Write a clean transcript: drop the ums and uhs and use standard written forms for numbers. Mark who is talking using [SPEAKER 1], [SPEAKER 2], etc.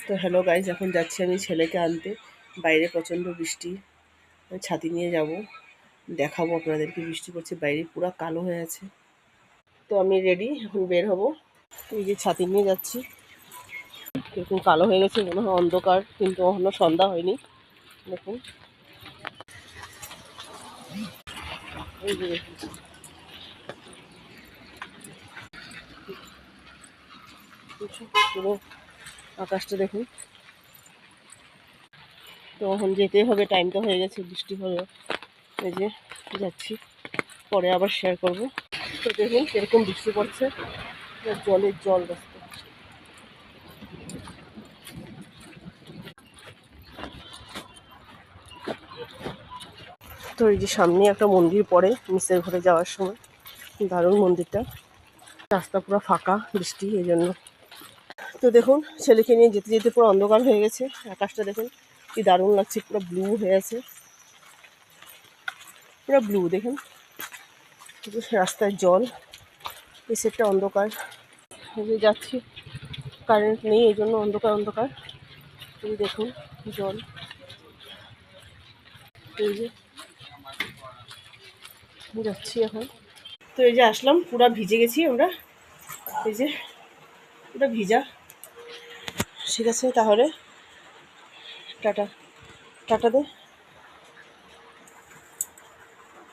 [SPEAKER 1] তো hello guys, এখন যাচ্ছি আমি ছেলেকে আনতে। বাইরে প্রচণ্ড বৃষ্টি, ছাতি নিয়ে যাব, দেখাবো আপনাদেরকে। বৃষ্টি পড়ছে, বাইরে পুরো কালো হয়ে আছে। তো আমি রেডি, এখন বের হব। এই যে ছাতি নিয়ে যাচ্ছি, এরকম কালো হয়ে গেছে, মনে হয় অন্ধকার, কিন্তু এখনো সন্ধ্যা হয়নি। দেখুন, এই যে দেখুন, পুরো আকাশটা দেখুন। তো এখন যেতে হবে, টাইমটা হয়ে গেছে, বৃষ্টি হলো। এই যে যাচ্ছি, পরে আবার শেয়ার করব। তো দেখুন কিরকম বৃষ্টি পড়ছে, জলের জল রাস্তা। তো এই যে সামনে একটা মন্দির পড়ে নিচের ঘরে যাওয়ার সময়, দারুণ মন্দিরটা। রাস্তা পুরো ফাঁকা, বৃষ্টি এই জন্য। তো দেখুন, ছেলেকে নিয়ে যেতে যেতে পুরো অন্ধকার হয়ে গেছে। আকাশটা দেখুন কি দারুণ লাগছে, পুরো ব্লু হয়ে আছে, পুরো ব্লু দেখুন। রাস্তায় জল, এই সেটটা অন্ধকার। এই যে যাচ্ছি, কারেন্ট নেই, এই জন্য অন্ধকার অন্ধকার। এই দেখুন জল, এই যে যাচ্ছি এখন। তো এই যে আসলাম, পুরো ভিজে গেছি আমরা। এই যে পুরো ভিজা। ঠিক আছে তাহলে, টাটা। টাটা দে।